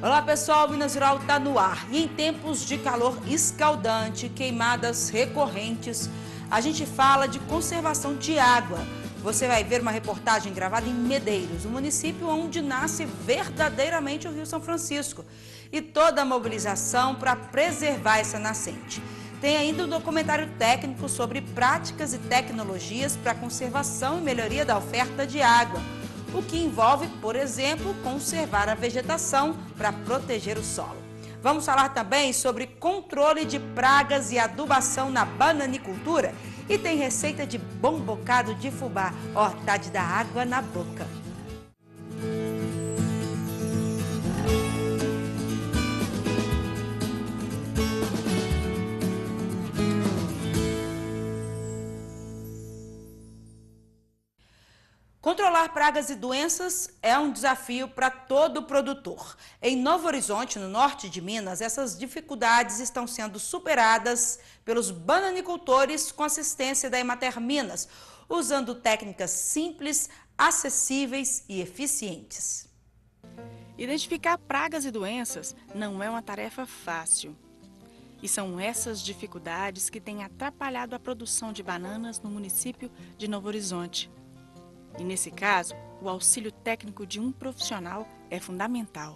Olá pessoal, Minas Rural está no ar e em tempos de calor escaldante, queimadas recorrentes, a gente fala de conservação de água. Você vai ver uma reportagem gravada em Medeiros, o município onde nasce verdadeiramente o Rio São Francisco, e toda a mobilização para preservar essa nascente. Tem ainda um documentário técnico sobre práticas e tecnologias para a conservação e melhoria da oferta de água, o que envolve, por exemplo, conservar a vegetação para proteger o solo. Vamos falar também sobre controle de pragas e adubação na bananicultura. E tem receita de bom bocado de fubá. Ó, tá de dar água na boca. Controlar pragas e doenças é um desafio para todo produtor. Em Novo Horizonte, no norte de Minas, essas dificuldades estão sendo superadas pelos bananicultores com assistência da Emater Minas, usando técnicas simples, acessíveis e eficientes. Identificar pragas e doenças não é uma tarefa fácil. E são essas dificuldades que têm atrapalhado a produção de bananas no município de Novo Horizonte. E nesse caso, o auxílio técnico de um profissional é fundamental.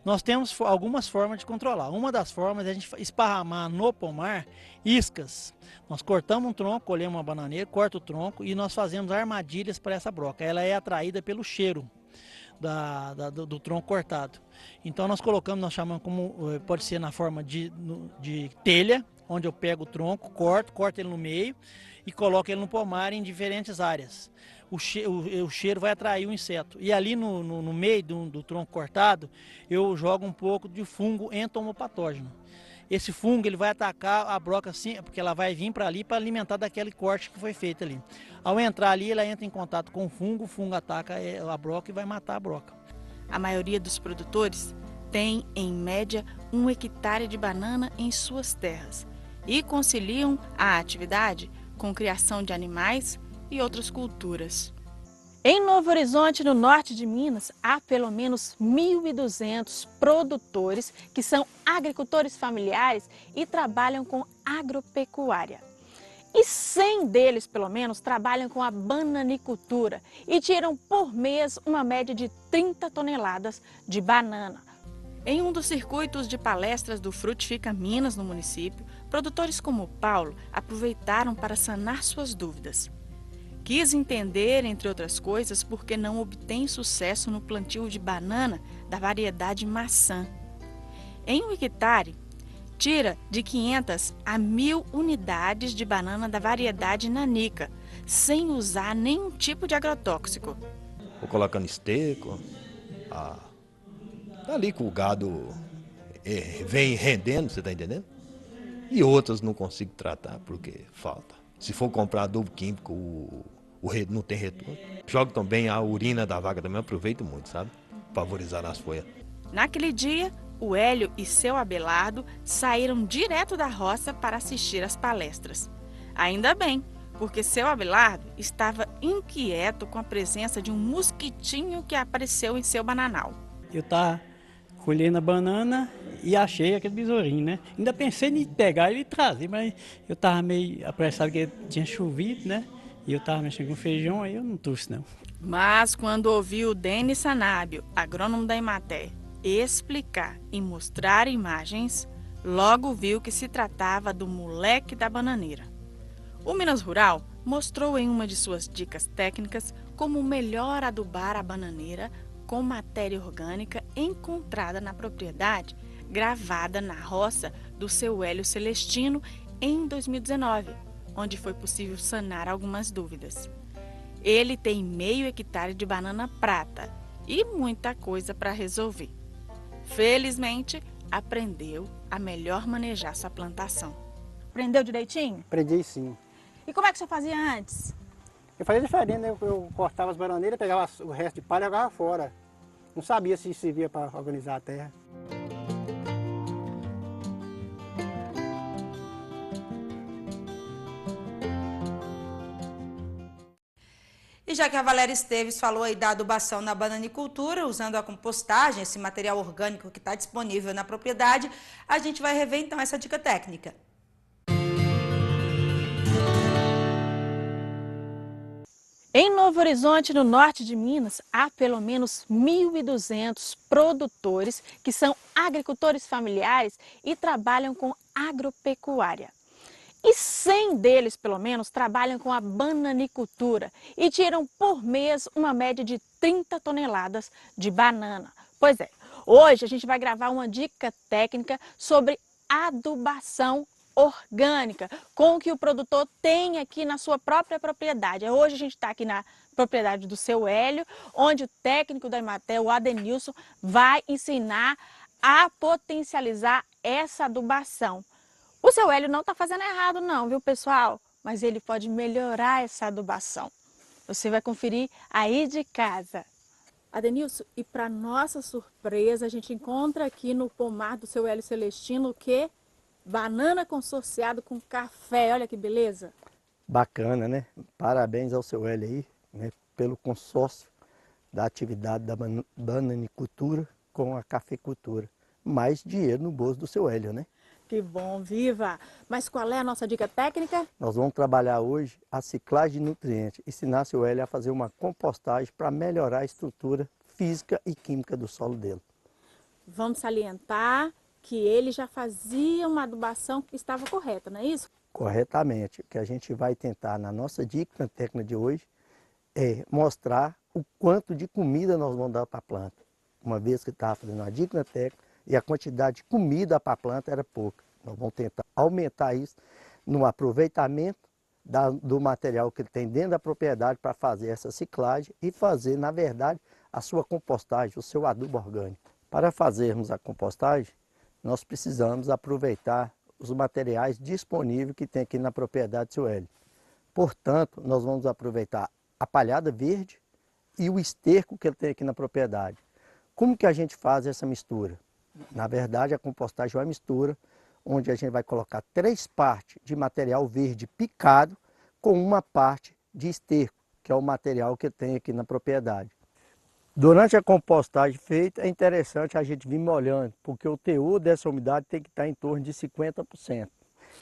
Nós temos algumas formas de controlar. Uma das formas é a gente esparramar no pomar iscas. Nós cortamos um tronco, colhemos uma bananeira, corta o tronco e nós fazemos armadilhas para essa broca. Ela é atraída pelo cheiro do tronco cortado. Então nós colocamos, nós chamamos como, pode ser na forma de telha, onde eu pego o tronco, corto ele no meio e coloco ele no pomar em diferentes áreas. O cheiro vai atrair o inseto. E ali no meio do tronco cortado, eu jogo um pouco de fungo entomopatógeno. Esse fungo ele vai atacar a broca assim, porque ela vai vir para ali para alimentar daquele corte que foi feito ali. Ao entrar ali, ela entra em contato com o fungo ataca a broca e vai matar a broca. A maioria dos produtores tem, em média, 1 hectare de banana em suas terras e conciliam a atividade com criação de animais e outras culturas. Em Novo Horizonte, no norte de Minas, há pelo menos 1.200 produtores que são agricultores familiares e trabalham com agropecuária. E 100 deles, pelo menos, trabalham com a bananicultura e tiram por mês uma média de 30 toneladas de banana. Em um dos circuitos de palestras do Frutifica Minas no município, produtores como Paulo aproveitaram para sanar suas dúvidas. Quis entender, entre outras coisas, por que não obtém sucesso no plantio de banana da variedade maçã. Em 1 hectare, tira de 500 a 1.000 unidades de banana da variedade nanica, sem usar nenhum tipo de agrotóxico. Vou colocando esterco, ali que o gado vem rendendo, você está entendendo? E outras não consigo tratar porque falta. Se for comprar adubo químico, não tem retorno. Jogo também a urina da vaca também, aproveito muito, sabe? Favorizar nas folhas. Naquele dia, o Hélio e seu Abelardo saíram direto da roça para assistir às palestras. Ainda bem, porque seu Abelardo estava inquieto com a presença de um mosquitinho que apareceu em seu bananal. Eu estava colhendo a banana e achei aquele besourinho, né? Ainda pensei em pegar ele e trazer, mas eu estava meio apressado porque tinha chovido, né? E eu estava mexendo com feijão, aí eu não trouxe, não. Mas quando ouviu o Denis Sanábio, agrônomo da Emater, explicar e mostrar imagens, logo viu que se tratava do moleque da bananeira. O Minas Rural mostrou em uma de suas dicas técnicas como melhor adubar a bananeira com matéria orgânica encontrada na propriedade, gravada na roça do seu Hélio Celestino em 2019, onde foi possível sanar algumas dúvidas. Ele tem meio hectare de banana prata e muita coisa para resolver. Felizmente, aprendeu a melhor manejar sua plantação. Aprendeu direitinho? Aprendi sim. E como é que você fazia antes? Eu fazia diferente, né? Eu cortava as bananeiras, pegava o resto de palha e jogava fora. Não sabia se servia para organizar a terra. E E já que a Valéria Esteves falou aí da adubação na bananicultura, usando a compostagem, esse material orgânico que está disponível na propriedade, a gente vai rever então essa dica técnica. Em Novo Horizonte, no norte de Minas, há pelo menos 1.200 produtores que são agricultores familiares e trabalham com agropecuária. E 100 deles, pelo menos, trabalham com a bananicultura e tiram por mês uma média de 30 toneladas de banana. Pois é, hoje a gente vai gravar uma dica técnica sobre adubação orgânica, com o que o produtor tem aqui na sua própria propriedade. Hoje a gente está aqui na propriedade do seu Hélio, onde o técnico da Emater, o Adenilson, vai ensinar a potencializar essa adubação. O seu Hélio não está fazendo errado não, viu pessoal? Mas ele pode melhorar essa adubação. Você vai conferir aí de casa. Adenilson, e para nossa surpresa, a gente encontra aqui no pomar do seu Hélio Celestino o quê? Banana consorciado com café, olha que beleza. Bacana, né? Parabéns ao seu Hélio aí, né, pelo consórcio da atividade da bananicultura com a cafeicultura. Mais dinheiro no bolso do seu Hélio, né? Que bom, viva! Mas qual é a nossa dica técnica? Nós vamos trabalhar hoje a ciclagem de nutrientes, ensinar seu Hélio a fazer uma compostagem para melhorar a estrutura física e química do solo dele. Vamos salientar que ele já fazia uma adubação que estava correta, não é isso? Corretamente. O que a gente vai tentar na nossa dica técnica de hoje é mostrar o quanto de comida nós vamos dar para a planta. Uma vez que estava fazendo uma dica técnica e a quantidade de comida para a planta era pouca. Nós vamos tentar aumentar isso no aproveitamento do material que ele tem dentro da propriedade para fazer essa ciclagem e fazer, na verdade, a sua compostagem, o seu adubo orgânico. Para fazermos a compostagem, nós precisamos aproveitar os materiais disponíveis que tem aqui na propriedade do seu Hélio. Portanto, nós vamos aproveitar a palhada verde e o esterco que ele tem aqui na propriedade. Como que a gente faz essa mistura? Na verdade, a compostagem é uma mistura onde a gente vai colocar 3 partes de material verde picado com uma parte de esterco, que é o material que ele tem aqui na propriedade. Durante a compostagem feita, é interessante a gente vir molhando, porque o teor dessa umidade tem que estar em torno de 50%.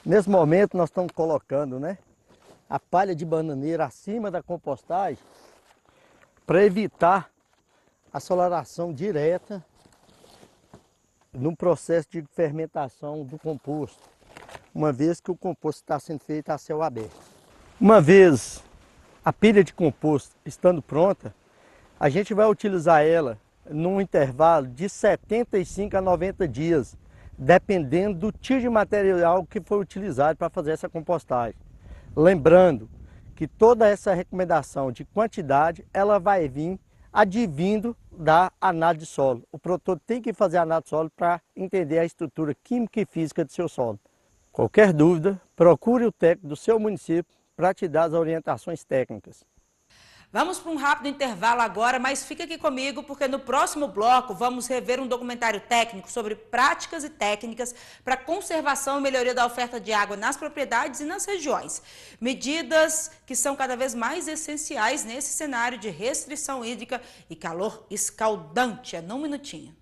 Nesse momento nós estamos colocando, né, a palha de bananeira acima da compostagem para evitar a solaração direta no processo de fermentação do composto, uma vez que o composto está sendo feito a céu aberto. Uma vez a pilha de composto estando pronta, a gente vai utilizar ela num intervalo de 75 a 90 dias, dependendo do tipo de material que foi utilizado para fazer essa compostagem. Lembrando que toda essa recomendação de quantidade, ela vai vir advindo da análise de solo. O produtor tem que fazer a análise de solo para entender a estrutura química e física do seu solo. Qualquer dúvida, procure o técnico do seu município para te dar as orientações técnicas. Vamos para um rápido intervalo agora, mas fica aqui comigo porque no próximo bloco vamos rever um documentário técnico sobre práticas e técnicas para conservação e melhoria da oferta de água nas propriedades e nas regiões. Medidas que são cada vez mais essenciais nesse cenário de restrição hídrica e calor escaldante. É num minutinho.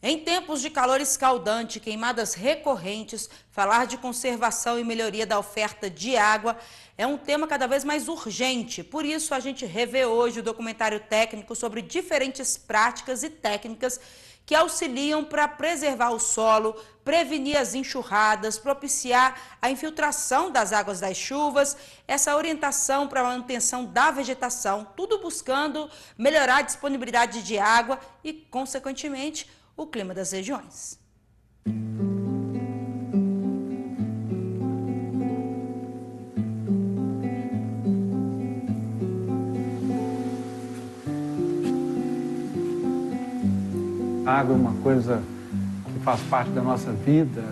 Em tempos de calor escaldante, queimadas recorrentes, falar de conservação e melhoria da oferta de água é um tema cada vez mais urgente. Por isso, a gente revê hoje o documentário técnico sobre diferentes práticas e técnicas que auxiliam para preservar o solo, prevenir as enxurradas, propiciar a infiltração das águas das chuvas, essa orientação para a manutenção da vegetação, tudo buscando melhorar a disponibilidade de água e, consequentemente, o clima das regiões. A água é uma coisa que faz parte da nossa vida,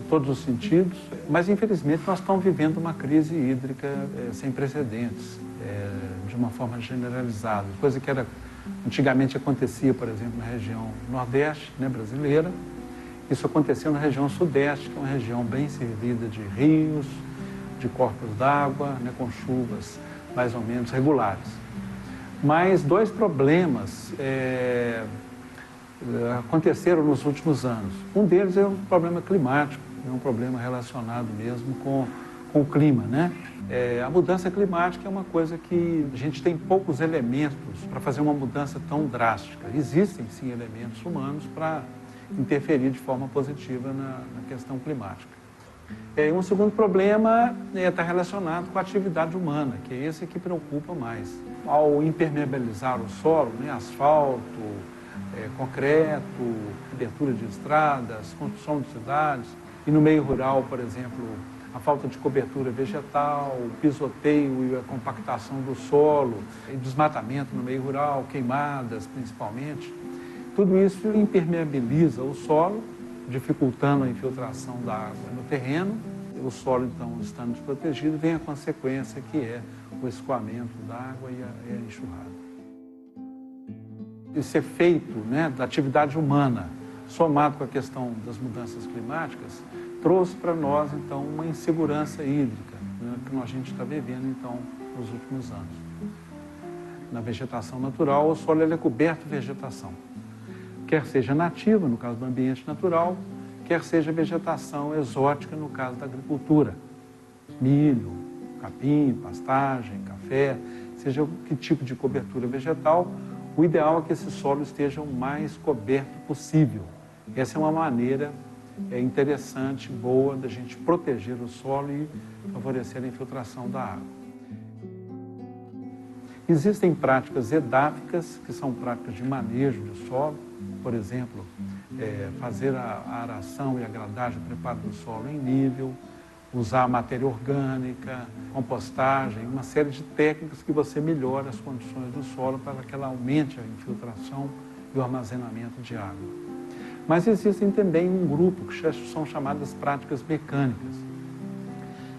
todos os sentidos, mas infelizmente nós estamos vivendo uma crise hídrica sem precedentes, de uma forma generalizada, coisa que antigamente acontecia, por exemplo, na região nordeste, né, brasileira. Isso aconteceu na região sudeste, que é uma região bem servida de rios, de corpos d'água, né, com chuvas mais ou menos regulares. Mas dois problemas aconteceram nos últimos anos. Um deles é um problema climático, é um problema relacionado mesmo com o clima, né? A mudança climática é uma coisa que a gente tem poucos elementos para fazer uma mudança tão drástica. Existem, sim, elementos humanos para interferir de forma positiva na questão climática. Um segundo problema está relacionado com a atividade humana, que é esse que preocupa mais. Ao impermeabilizar o solo, né, asfalto, concreto, abertura de estradas, construção de cidades, e no meio rural, por exemplo, a falta de cobertura vegetal, o pisoteio e a compactação do solo, e desmatamento no meio rural, queimadas principalmente, tudo isso impermeabiliza o solo, dificultando a infiltração da água no terreno. O solo, então, estando desprotegido, vem a consequência que é o escoamento da água e a enxurrada. Esse efeito, né, da atividade humana, somado com a questão das mudanças climáticas, trouxe para nós, então, uma insegurança hídrica, né, que a gente está vivendo, então, nos últimos anos. Na vegetação natural, o solo é coberto de vegetação, quer seja nativa, no caso do ambiente natural, quer seja vegetação exótica, no caso da agricultura. Milho, capim, pastagem, café, seja que tipo de cobertura vegetal, o ideal é que esse solo esteja o mais coberto possível. Essa é uma maneira interessante, boa, da gente proteger o solo e favorecer a infiltração da água. Existem práticas edáficas, que são práticas de manejo do solo, por exemplo, fazer a aração e a gradagem, o preparo do solo em nível, usar matéria orgânica, compostagem, uma série de técnicas que você melhora as condições do solo para que ela aumente a infiltração e o armazenamento de água. Mas existem também um grupo que são chamadas práticas mecânicas,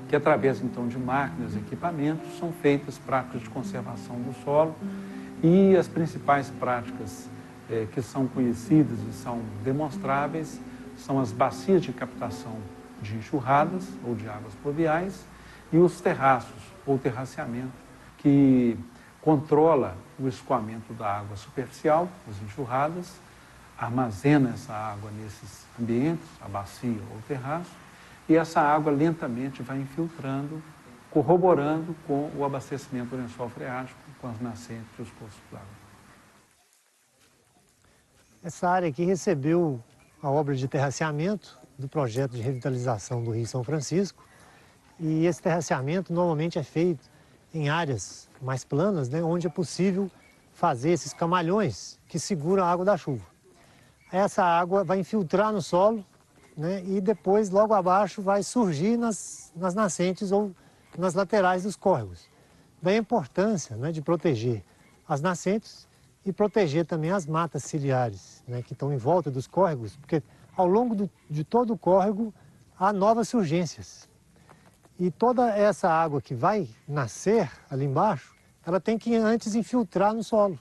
que através então de máquinas e equipamentos são feitas práticas de conservação do solo, e as principais práticas que são conhecidas e são demonstráveis são as bacias de captação de enxurradas ou de águas pluviais e os terraços ou terraceamento, que controla o escoamento da água superficial, as enxurradas, armazena essa água nesses ambientes, a bacia ou o terraço, e essa água lentamente vai infiltrando, corroborando com o abastecimento do lençol freático, com as nascentes e os cursos d'água. Essa área aqui recebeu a obra de terraceamento do projeto de revitalização do Rio São Francisco, e esse terraceamento normalmente é feito em áreas mais planas, né, onde é possível fazer esses camalhões que seguram a água da chuva. Essa água vai infiltrar no solo, né, e depois, logo abaixo, vai surgir nas nascentes ou nas laterais dos córregos. Daí a importância, né, de proteger as nascentes e proteger também as matas ciliares, né, que estão em volta dos córregos, porque ao longo de todo o córrego há novas surgências. E toda essa água que vai nascer ali embaixo, ela tem que antes infiltrar no solo.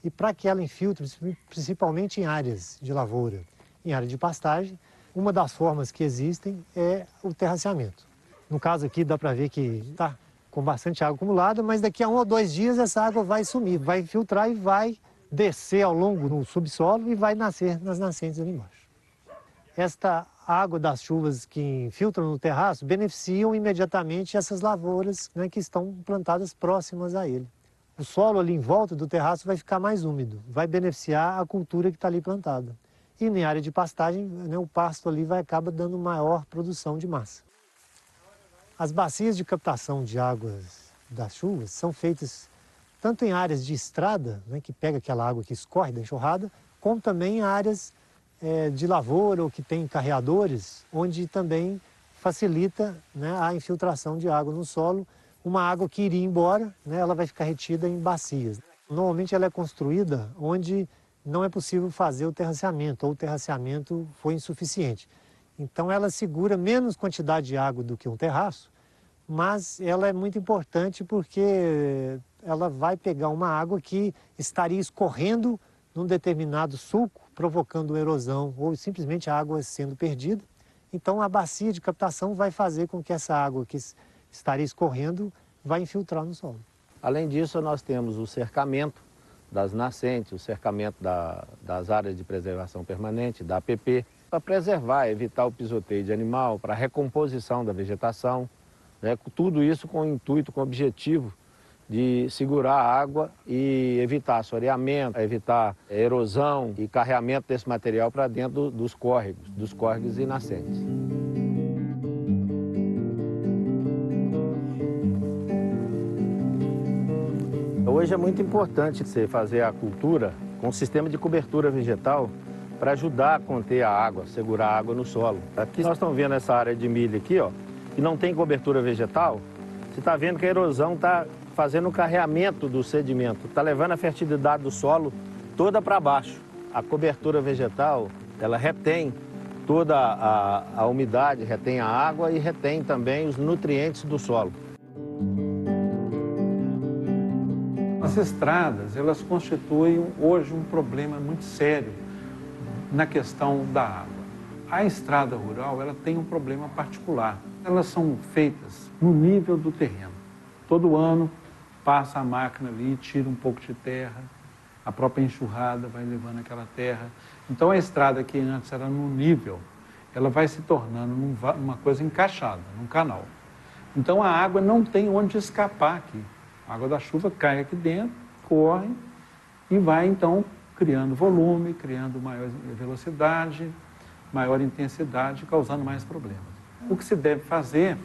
E para que ela infiltre, principalmente em áreas de lavoura, em área de pastagem, uma das formas que existem é o terraceamento. No caso aqui dá para ver que está com bastante água acumulada, mas daqui a 1 ou 2 dias essa água vai sumir, vai infiltrar e vai descer ao longo do subsolo e vai nascer nas nascentes ali embaixo. Esta água das chuvas que infiltram no terraço beneficiam imediatamente essas lavouras, né, que estão plantadas próximas a ele. O solo ali em volta do terraço vai ficar mais úmido, vai beneficiar a cultura que está ali plantada. E na área de pastagem, né, o pasto ali acaba dando maior produção de massa. As bacias de captação de águas das chuvas são feitas tanto em áreas de estrada, né, que pega aquela água que escorre da enxurrada, como também em áreas de lavoura ou que tem carreadores, onde também facilita, né, a infiltração de água no solo. Uma água que iria embora, né, ela vai ficar retida em bacias. Normalmente ela é construída onde não é possível fazer o terraceamento, ou o terraceamento foi insuficiente. Então ela segura menos quantidade de água do que um terraço, mas ela é muito importante porque ela vai pegar uma água que estaria escorrendo num determinado sulco, provocando erosão ou simplesmente a água sendo perdida. Então a bacia de captação vai fazer com que essa água que estaria escorrendo vai infiltrar no solo. Além disso, nós temos o cercamento das nascentes, o cercamento das áreas de preservação permanente, da APP, para preservar, evitar o pisoteio de animal, para a recomposição da vegetação, né? Tudo isso com o intuito, com o objetivo de segurar a água e evitar assoreamento, evitar erosão e carreamento desse material para dentro dos córregos e nascentes. Hoje é muito importante você fazer a cultura com um sistema de cobertura vegetal para ajudar a conter a água, segurar a água no solo. Aqui nós estamos vendo essa área de milho aqui, ó, que não tem cobertura vegetal. Você está vendo que a erosão está fazendo o carreamento do sedimento, está levando a fertilidade do solo toda para baixo. A cobertura vegetal, ela retém toda a umidade, retém a água e retém também os nutrientes do solo. As estradas, elas constituem hoje um problema muito sério na questão da água. A estrada rural, ela tem um problema particular. Elas são feitas no nível do terreno. Todo ano passa a máquina ali, tira um pouco de terra, a própria enxurrada vai levando aquela terra. Então a estrada que antes era no nível, ela vai se tornando uma coisa encaixada, num canal. Então a água não tem onde escapar aqui. A água da chuva cai aqui dentro, corre e vai então criando volume, criando maior velocidade, maior intensidade, causando mais problemas. O que se deve fazer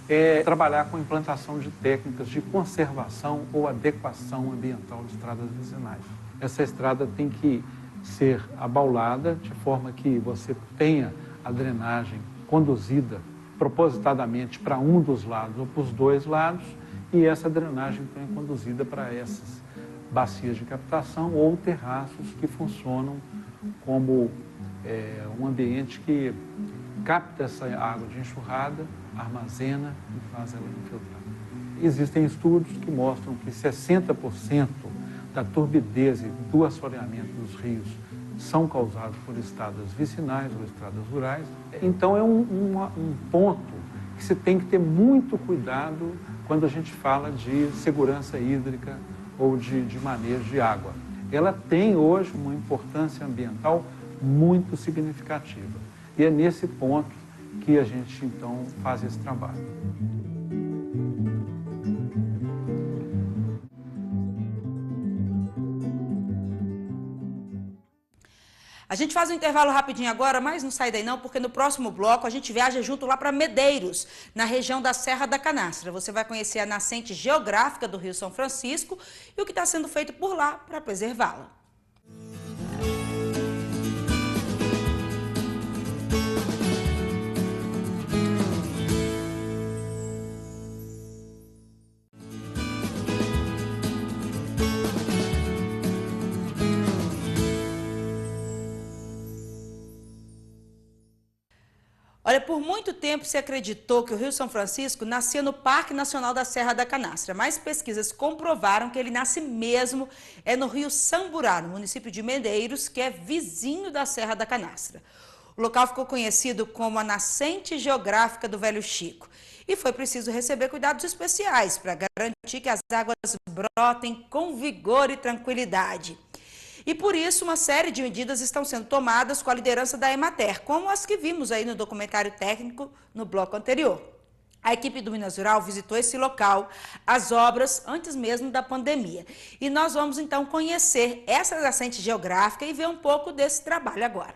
é trabalhar com a implantação de técnicas de conservação ou adequação ambiental de estradas vicinais. Essa estrada tem que ser abaulada de forma que você tenha a drenagem conduzida propositadamente para um dos lados ou para os dois lados, e essa drenagem então é conduzida para essas bacias de captação ou terraços que funcionam como um ambiente que capta essa água de enxurrada, armazena e faz ela infiltrar. Existem estudos que mostram que 60% da turbidez e do assoreamento dos rios são causados por estradas vicinais ou estradas rurais. Então é um ponto que se tem que ter muito cuidado quando a gente fala de segurança hídrica ou de manejo de água. Ela tem hoje uma importância ambiental muito significativa. E é nesse ponto que a gente, então, faz esse trabalho. A gente faz um intervalo rapidinho agora, mas não sai daí não, porque no próximo bloco a gente viaja junto lá para Medeiros, na região da Serra da Canastra. Você vai conhecer a nascente geográfica do Rio São Francisco e o que está sendo feito por lá para preservá-la. Olha, por muito tempo se acreditou que o Rio São Francisco nascia no Parque Nacional da Serra da Canastra, mas pesquisas comprovaram que ele nasce mesmo no Rio Samburá, no município de Medeiros, que é vizinho da Serra da Canastra. O local ficou conhecido como a nascente geográfica do Velho Chico e foi preciso receber cuidados especiais para garantir que as águas brotem com vigor e tranquilidade. E por isso uma série de medidas estão sendo tomadas com a liderança da Emater, como as que vimos aí no documentário técnico no bloco anterior. A equipe do Minas Rural visitou esse local, as obras, antes mesmo da pandemia. E nós vamos então conhecer essa nascente geográfica e ver um pouco desse trabalho agora.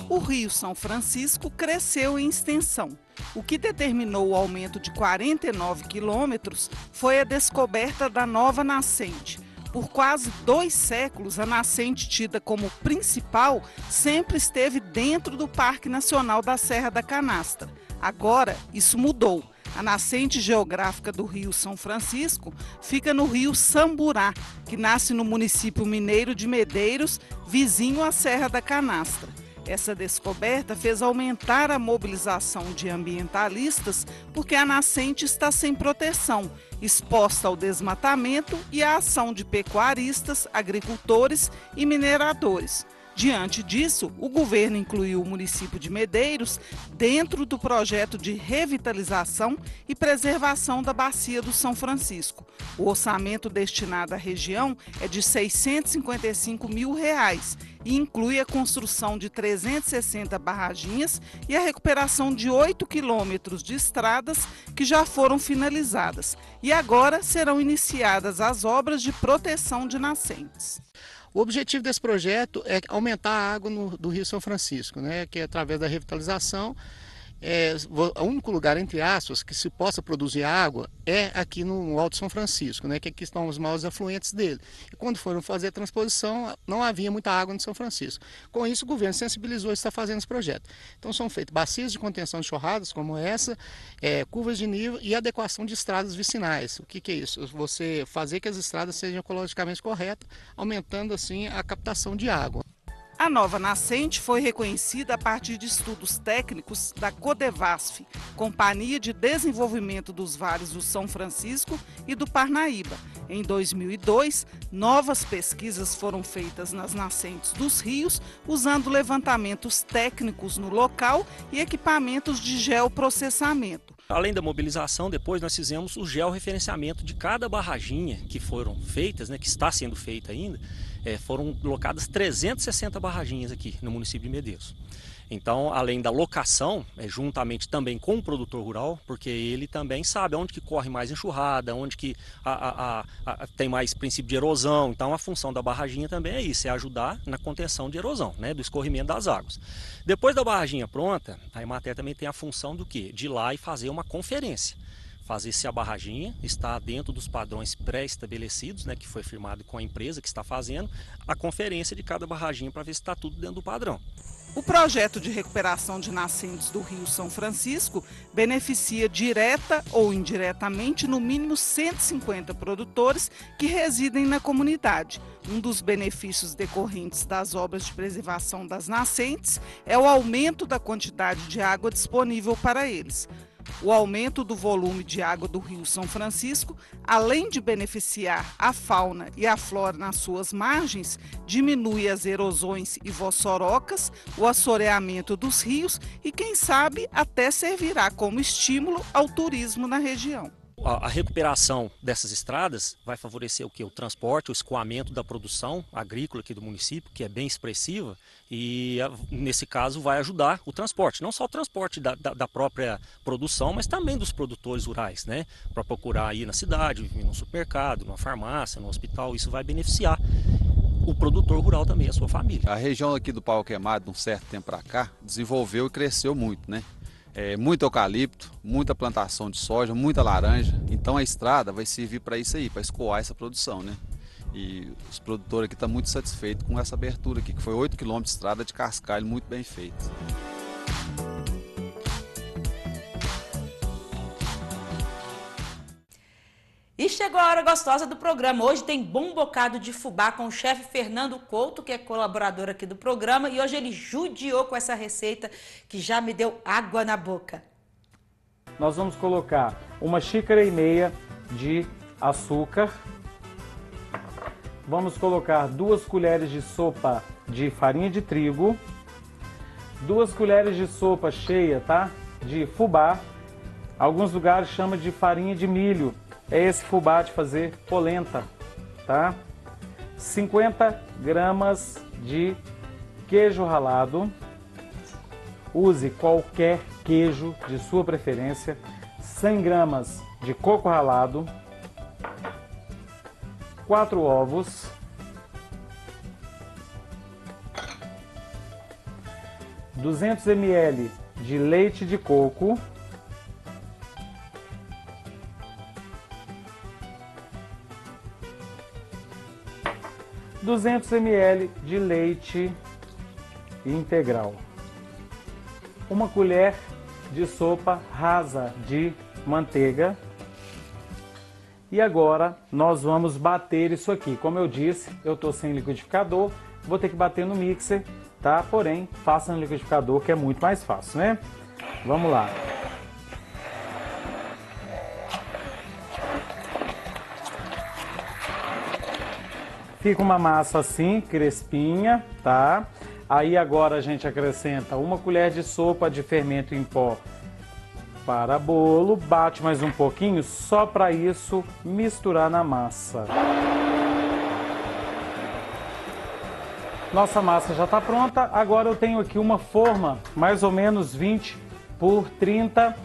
O Rio São Francisco cresceu em extensão. O que determinou o aumento de 49 quilômetros foi a descoberta da nova nascente. Por quase 2 séculos, a nascente tida como principal sempre esteve dentro do Parque Nacional da Serra da Canastra. Agora, isso mudou. A nascente geográfica do Rio São Francisco fica no Rio Samburá, que nasce no município mineiro de Medeiros, vizinho à Serra da Canastra. Essa descoberta fez aumentar a mobilização de ambientalistas porque a nascente está sem proteção, exposta ao desmatamento e à ação de pecuaristas, agricultores e mineradores. Diante disso, o governo incluiu o município de Medeiros dentro do projeto de revitalização e preservação da Bacia do São Francisco. O orçamento destinado à região é de R$ 655 mil e inclui a construção de 360 barraginhas e a recuperação de 8 quilômetros de estradas que já foram finalizadas. E agora serão iniciadas as obras de proteção de nascentes. O objetivo desse projeto é aumentar a água do Rio São Francisco, né, que é através da revitalização. O único lugar, entre aspas, que se possa produzir água é aqui no Alto São Francisco, né, que aqui estão os maiores afluentes dele. E quando foram fazer a transposição, não havia muita água no São Francisco. Com isso, o governo sensibilizou e está fazendo esse projeto. Então são feitas bacias de contenção de chorradas, como essa, curvas de nível e adequação de estradas vicinais. O que é isso? Você fazer que as estradas sejam ecologicamente corretas, aumentando assim a captação de água. A nova nascente foi reconhecida a partir de estudos técnicos da Codevasf, Companhia de Desenvolvimento dos Vales do São Francisco e do Parnaíba. Em 2002, novas pesquisas foram feitas nas nascentes dos rios, usando levantamentos técnicos no local e equipamentos de geoprocessamento. Além da mobilização, depois nós fizemos o georreferenciamento de cada barraginha que foram feitas, né, que está sendo feita ainda. Foram locadas 360 barraginhas aqui no município de Medeiros. Então, além da locação, juntamente também com o produtor rural, porque ele também sabe onde que corre mais enxurrada, onde que tem mais princípio de erosão. Então, a função da barraginha também é isso, é ajudar na contenção de erosão, né, do escorrimento das águas. Depois da barraginha pronta, a Emater também tem a função do quê? De ir lá e fazer uma conferência. Fazer se a barraginha está dentro dos padrões pré-estabelecidos, né, que foi firmado com a empresa que está fazendo, a conferência de cada barraginha para ver se está tudo dentro do padrão. O projeto de recuperação de nascentes do Rio São Francisco beneficia direta ou indiretamente no mínimo 150 produtores que residem na comunidade. Um dos benefícios decorrentes das obras de preservação das nascentes é o aumento da quantidade de água disponível para eles. O aumento do volume de água do Rio São Francisco, além de beneficiar a fauna e a flora nas suas margens, diminui as erosões e vossorocas, o assoreamento dos rios e, quem sabe, até servirá como estímulo ao turismo na região. A recuperação dessas estradas vai favorecer o quê? O transporte, o escoamento da produção agrícola aqui do município, que é bem expressiva, e nesse caso vai ajudar o transporte, não só o transporte da própria produção, mas também dos produtores rurais, né? Para procurar ir na cidade, ir no supermercado, numa farmácia, no hospital, isso vai beneficiar o produtor rural também, a sua família. A região aqui do Pau Queimado, de um certo tempo para cá, desenvolveu e cresceu muito, né? Muito eucalipto, muita plantação de soja, muita laranja. Então a estrada vai servir para isso aí, para escoar essa produção, né? E os produtores aqui estão muito satisfeitos com essa abertura aqui, que foi 8 km de estrada de cascalho muito bem feita. E chegou a hora gostosa do programa. Hoje tem bom bocado de fubá com o chefe Fernando Couto, que é colaborador aqui do programa. E hoje ele judiou com essa receita que já me deu água na boca. Nós vamos colocar 1,5 xícaras de açúcar. Vamos colocar 2 colheres de sopa de farinha de trigo. 2 colheres de sopa cheia, tá? De fubá. Alguns lugares chamam de farinha de milho. É esse fubá de fazer polenta, tá? 50 gramas de queijo ralado. Use qualquer queijo de sua preferência. 100 gramas de coco ralado. 4 ovos. 200 ml de leite de coco. 200 ml de leite integral, 1 colher de sopa rasa de manteiga. E agora nós vamos bater isso aqui. Como eu disse, eu estou sem liquidificador, vou ter que bater no mixer tá? Porém, faça no liquidificador que é muito mais fácil, né? Vamos lá. Fica uma massa assim, crespinha, tá? Aí agora a gente acrescenta 1 colher de sopa de fermento em pó para bolo, bate mais um pouquinho, só para isso misturar na massa. Nossa massa já está pronta, agora eu tenho aqui uma forma, mais ou menos 20 por 30,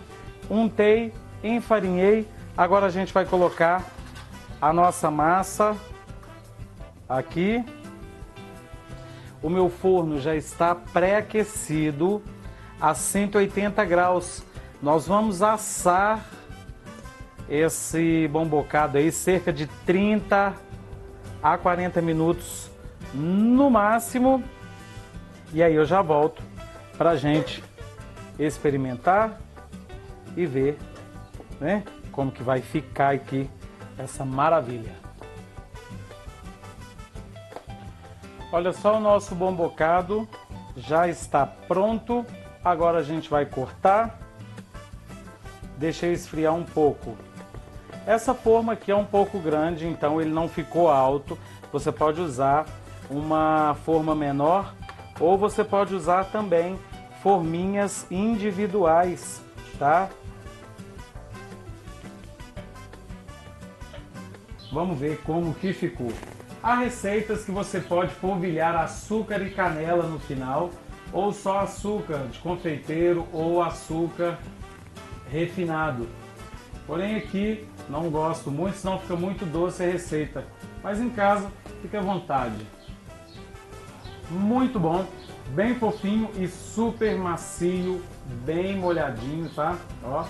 untei, enfarinhei, agora a gente vai colocar a nossa massa aqui. O meu forno já está pré-aquecido a 180 graus. Nós vamos assar esse bombocado aí cerca de 30 a 40 minutos no máximo. E aí eu já volto pra gente experimentar e ver, né, como que vai ficar aqui essa maravilha. Olha só, o nosso bombocado já está pronto. Agora a gente vai cortar. Deixei esfriar um pouco. Essa forma aqui é um pouco grande, então ele não ficou alto. Você pode usar uma forma menor ou você pode usar também forminhas individuais, tá? Vamos ver como que ficou. Há receitas que você pode polvilhar açúcar e canela no final, ou só açúcar de confeiteiro ou açúcar refinado. Porém aqui não gosto muito, senão fica muito doce a receita. Mas em casa, fique à vontade. Muito bom, bem fofinho e super macio, bem molhadinho, tá? Ó.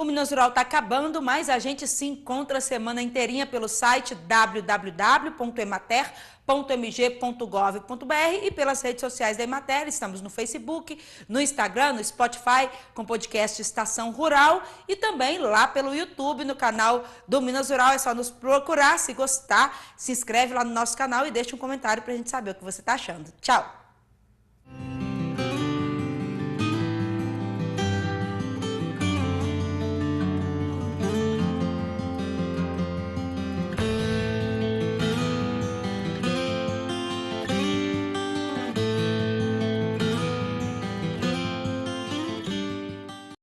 O Minas Rural está acabando, mas a gente se encontra a semana inteirinha pelo site www.emater.mg.gov.br e pelas redes sociais da Emater. Estamos no Facebook, no Instagram, no Spotify, com podcast Estação Rural e também lá pelo YouTube, no canal do Minas Rural. É só nos procurar, se gostar, se inscreve lá no nosso canal e deixa um comentário para a gente saber o que você está achando. Tchau!